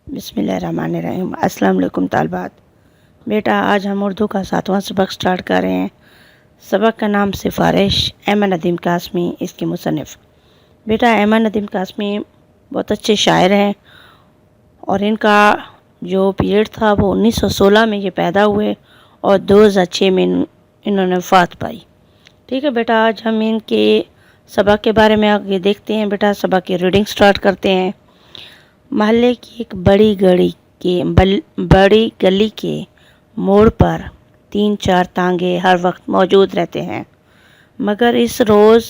بسم اللہ الرحمن الرحیم۔ السلام علیکم طالبات۔ بیٹا آج ہم اردو کا 7واں سبق سٹارٹ کر رہے ہیں۔ سبق کا نام سفارش، احمد ندیم قاسمی اس کے مصنف۔ بیٹا احمد ندیم قاسمی بہت اچھے شاعر ہیں اور ان کا جو پیریڈ تھا وہ 1916 میں یہ پیدا ہوئے اور 2006 میں انہوں نے وفات پائی۔ ٹھیک ہے بیٹا، آج ہم ان کے سبق کے بارے میں آگے دیکھتے ہیں۔ بیٹا سبق کی ریڈنگ سٹارٹ کرتے ہیں۔ محلے کی ایک بڑی گلی کے موڑ پر 3-4 تانگے ہر وقت موجود رہتے ہیں، مگر اس روز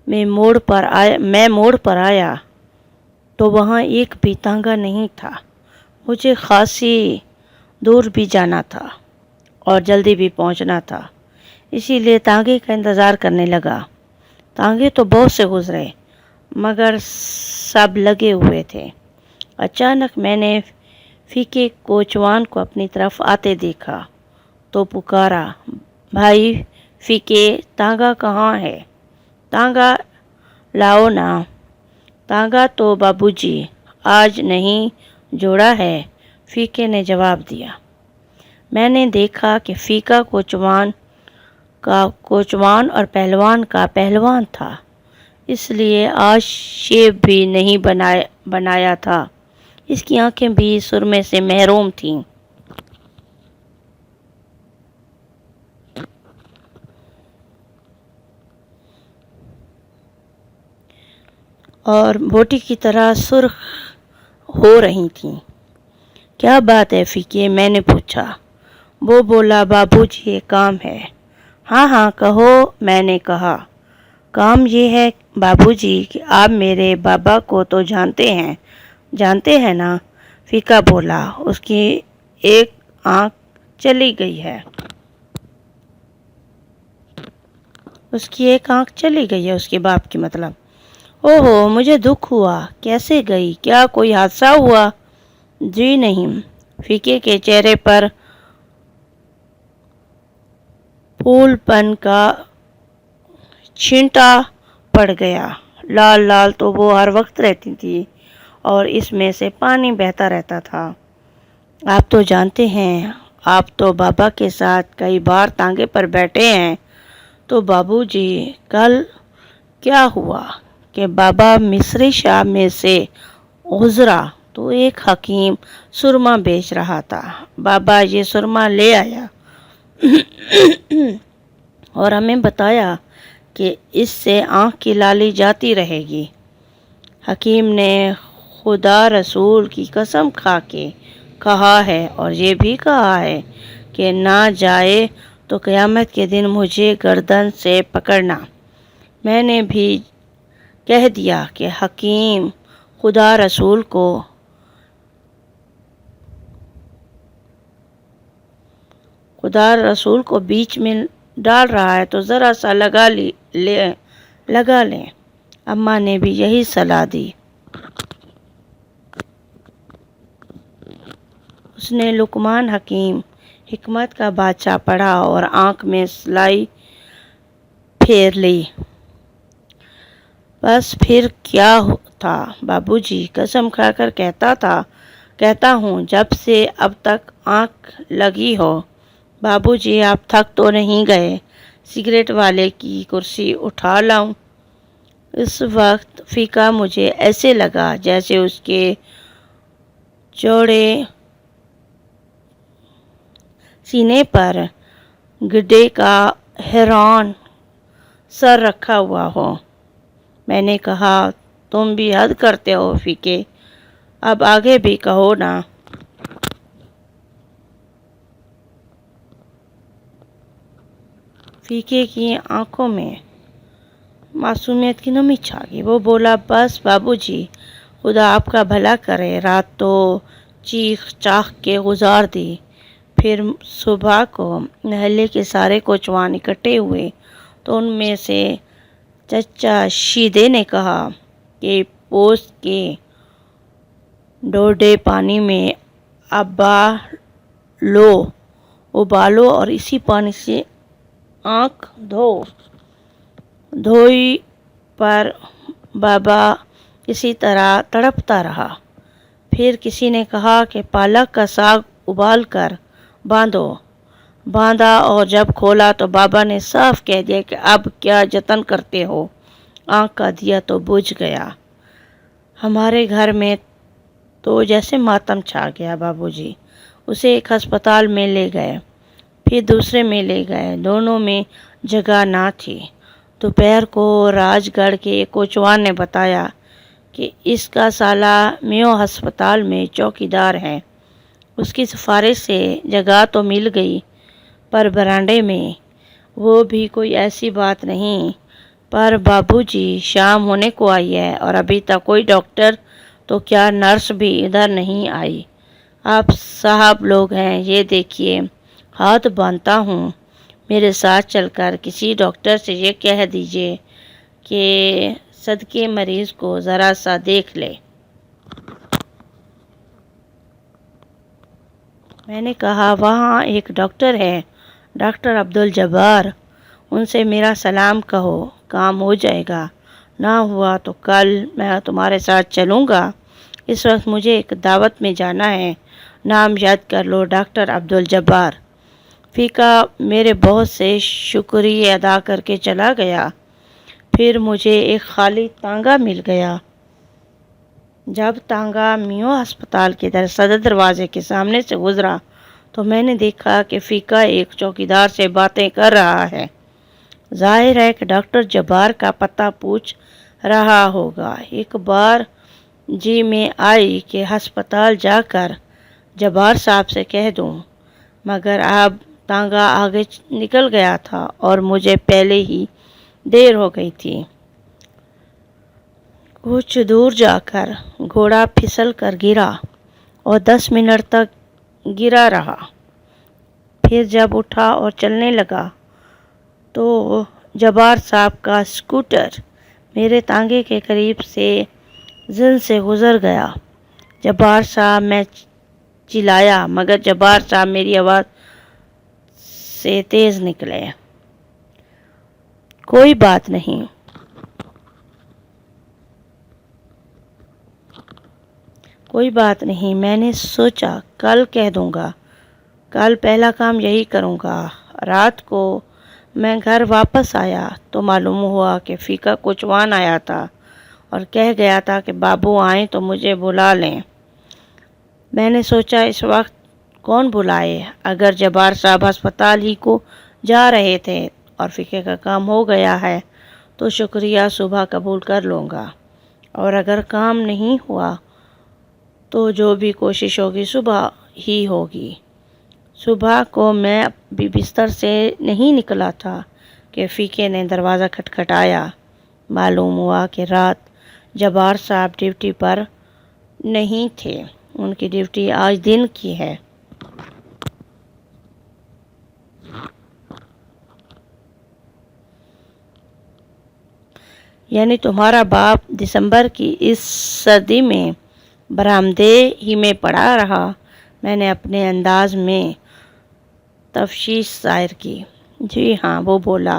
میں موڑ پر آیا تو وہاں ایک بھی تانگا نہیں تھا۔ مجھے خاصی دور بھی جانا تھا اور جلدی بھی پہنچنا تھا، اسی لیے تانگے کا انتظار کرنے لگا۔ تانگے تو بہت سے گزرے مگر سب لگے ہوئے تھے۔ اچانک میں نے فیکے کوچوان کو اپنی طرف آتے دیکھا تو پکارا، بھائی فیکے، تانگا کہاں ہے؟ تانگا لاؤ نا۔ تانگا تو بابو جی آج نہیں جوڑا ہے، فیکے نے جواب دیا۔ میں نے دیکھا کہ فیکا کوچوان کا کوچوان اور پہلوان کا پہلوان تھا، اس لیے آج شیو بھی نہیں بنایا تھا۔ اس کی آنکھیں بھی سرمے سے محروم تھیں۔ اور بوٹی کی طرح سرخ ہو رہی تھیں۔ کیا بات ہے فیکے؟ میں نے پوچھا۔ وہ بولا، بابو جی ایک کام ہے۔ ہاں ہاں کہو، میں نے کہا۔ کام یہ ہے بابو جی کہ آپ میرے بابا کو تو جانتے ہیں نا؟ فیکا بولا، اس کی ایک آنکھ چلی گئی ہے۔ اس کے باپ کی مطلب۔ اوہو، مجھے دکھ ہوا۔ کیسے گئی؟ کیا کوئی حادثہ ہوا؟ جی نہیں۔ فیکے کے چہرے پر پھول پن کا چھینٹا پڑ گیا۔ لال تو وہ ہر وقت رہتی تھی اور اس میں سے پانی بہتا رہتا تھا۔ آپ تو جانتے ہیں، آپ تو بابا کے ساتھ کئی بار تانگے پر بیٹھے ہیں۔ تو بابو جی کل کیا ہوا کہ بابا مصری شاپ میں سے گزرا تو ایک حکیم سرما بیچ رہا تھا۔ بابا یہ سرما لے آیا اور ہمیں بتایا کہ اس سے آنکھ کی لالی جاتی رہے گی۔ حکیم نے خدا رسول کی قسم کھا کے کہا ہے اور یہ بھی کہا ہے کہ نہ جائے تو قیامت کے دن مجھے گردن سے پکڑنا۔ میں نے بھی کہہ دیا کہ حکیم خدا رسول کو بیچ میں ڈال رہا ہے تو ذرا سا لگا لیں۔ اماں نے بھی یہی صلاح دی۔ اس نے لقمان حکیم حکمت کا بادشاہ پڑھا اور آنکھ میں سلائی پھیر لی۔ بس پھر کیا تھا بابو جی، قسم کھا کر کہتا ہوں جب سے اب تک آنکھ لگی ہو۔ بابو جی آپ تھک تو نہیں گئے؟ سگریٹ والے کی کرسی اٹھا لاؤں؟ اس وقت فیکا مجھے ایسے لگا جیسے اس کے چوڑے سینے پر گڈے کا حیران سر رکھا ہوا ہو۔ میں نے کہا، تم بھی حد کرتے ہو فیکے، اب آگے بھی کہو نا۔ فیکے کی آنکھوں میں معصومیت کی نمی چھا گئی۔ وہ بولا، بس بابو جی خدا آپ کا بھلا کرے۔ رات تو چیخ چاخ کے گزار دی۔ پھر صبح کو محلے کے سارے کوچوان اکٹھے ہوئے تو ان میں سے چچا شیدے نے کہا کہ پوست کے ڈوڈے پانی میں ابالو اور اسی پانی سے آنکھ دھوئی پر بابا اسی طرح تڑپتا رہا۔ پھر کسی نے کہا کہ پالک کا ساگ ابال کر باندھا اور جب کھولا تو بابا نے صاف کہہ دیا کہ اب کیا جتن کرتے ہو، آنکھ کا دیا تو بجھ گیا۔ ہمارے گھر میں تو جیسے ماتم چھا گیا۔ بابو جی اسے ایک ہسپتال میں لے گئے، پھر دوسرے میں لے گئے، دونوں میں جگہ نہ تھی۔ دوپہر کو راج گڑھ کے ایک کوچوان نے بتایا کہ اس کا سالہ میو ہسپتال میں چوکیدار ہے، اس کی سفارش سے جگہ تو مل گئی، پر برانڈے میں، وہ بھی کوئی ایسی بات نہیں۔ پر بابو جی شام ہونے کو آئی ہے اور ابھی تک کوئی ڈاکٹر تو کیا نرس بھی ادھر نہیں آئی۔ آپ صاحب لوگ ہیں، یہ دیکھیے، ہاتھ باندھتا ہوں، میرے ساتھ چل کر کسی ڈاکٹر سے یہ کہہ دیجئے کہ صدقے مریض کو ذرا سا دیکھ لے۔ میں نے کہا وہاں ایک ڈاکٹر ہے، ڈاکٹر عبدالجبار، ان سے میرا سلام کہو، کام ہو جائے گا، نہ ہوا تو کل میں تمہارے ساتھ چلوں گا۔ اس وقت مجھے ایک دعوت میں جانا ہے، نام یاد کر لو، ڈاکٹر عبدالجبار۔ فیکا میرے بہت سے شکریہ ادا کر کے چلا گیا۔ پھر مجھے ایک خالی تانگا مل گیا۔ جب تانگا میو ہسپتال کے صدر دروازے کے سامنے سے گزرا تو میں نے دیکھا کہ فیکا ایک چوکیدار سے باتیں کر رہا ہے۔ ظاہر ہے کہ ڈاکٹر جبار کا پتہ پوچھ رہا ہوگا۔ ایک بار جی میں آئی کہ ہسپتال جا کر جبار صاحب سے کہہ دوں، مگر اب تانگا آگے نکل گیا تھا اور مجھے پہلے ہی دیر ہو گئی تھی۔ کچھ دور جا کر گھوڑا پھسل کر گرا اور 10 منٹ تک گرا رہا۔ پھر جب اٹھا اور چلنے لگا تو جبار صاحب کا اسکوٹر میرے تانگے کے قریب سے ضلع سے گزر گیا۔ جبار صاحب، میں چلایا، مگر جبار صاحب میری آواز سے تیز نکلے۔ کوئی بات نہیں، کوئی بات نہیں، میں نے سوچا کل کہہ دوں گا، کل پہلا کام یہی کروں گا۔ رات کو میں گھر واپس آیا تو معلوم ہوا کہ فیکا کوچوان آیا تھا اور کہہ گیا تھا کہ بابو آئیں تو مجھے بلا لیں۔ میں نے سوچا اس وقت کون بلائے، اگر جبار صاحب ہسپتال ہی کو جا رہے تھے اور فیکے کا کام ہو گیا ہے تو شکریہ صبح قبول کر لوں گا، اور اگر کام نہیں ہوا تو جو بھی کوشش ہوگی صبح ہی ہوگی۔ صبح کو میں بھی بستر سے نہیں نکلا تھا کہ فیکے نے دروازہ کھٹکھٹایا۔ معلوم ہوا کہ رات جبار صاحب ڈیوٹی پر نہیں تھے، ان کی ڈیوٹی آج دن کی ہے۔ یعنی تمہارا باپ دسمبر کی اس سردی میں برآمدے ہی میں پڑا رہا؟ میں نے اپنے انداز میں تشویش ظاہر کی۔ جی ہاں، وہ بولا،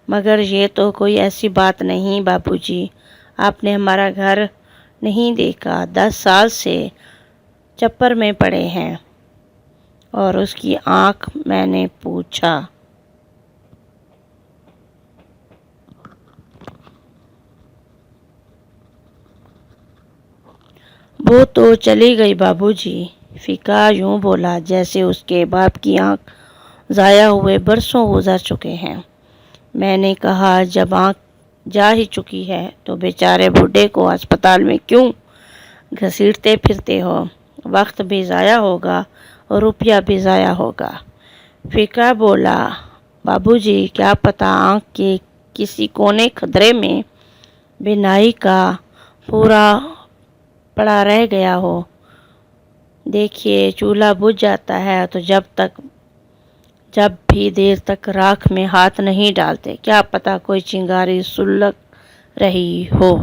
مگر یہ تو کوئی ایسی بات نہیں بابو جی، آپ نے ہمارا گھر نہیں دیکھا، 10 سال سے چپر میں پڑے ہیں۔ اور اس کی آنکھ؟ میں نے پوچھا۔ وہ تو چلی گئی بابو جی، فیکا یوں بولا جیسے اس کے باپ کی آنکھ ضائع ہوئے برسوں گزر چکے ہیں۔ میں نے کہا جب آنکھ جا ہی چکی ہے تو بیچارے بڈھے کو ہسپتال میں کیوں گھسیٹتے پھرتے ہو، وقت بھی ضائع ہوگا اور روپیہ بھی ضائع ہوگا۔ فیکا بولا، بابو جی کیا پتہ آنکھ کے کسی کونے خدرے میں بینائی کا پورا پڑا رہ گیا ہو۔ دیکھیے چولہا بجھ جاتا ہے تو جب بھی دیر تک راکھ میں ہاتھ نہیں ڈالتے، کیا پتہ کوئی چنگاری سلگ رہی ہو۔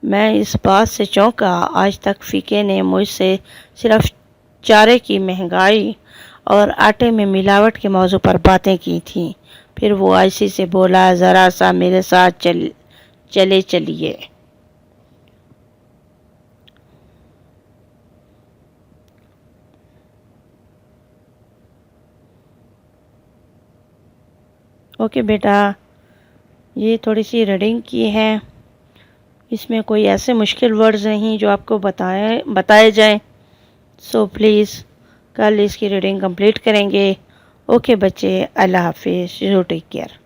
میں اس بات سے چونکا، آج تک فیکے نے مجھ سے صرف چارے کی مہنگائی اور آٹے میں ملاوٹ کے موضوع پر باتیں کی تھیں۔ پھر وہ آہستہ سے بولا، ذرا سا میرے ساتھ چلیے۔ اوکے بیٹا، یہ تھوڑی سی ریڈنگ کی ہے، اس میں کوئی ایسے مشکل ورڈز نہیں جو آپ کو بتائے جائیں، سو پلیز کل اس کی ریڈنگ کمپلیٹ کریں گے۔ اوکے بچے، اللہ حافظ، یو ٹیک کیئر۔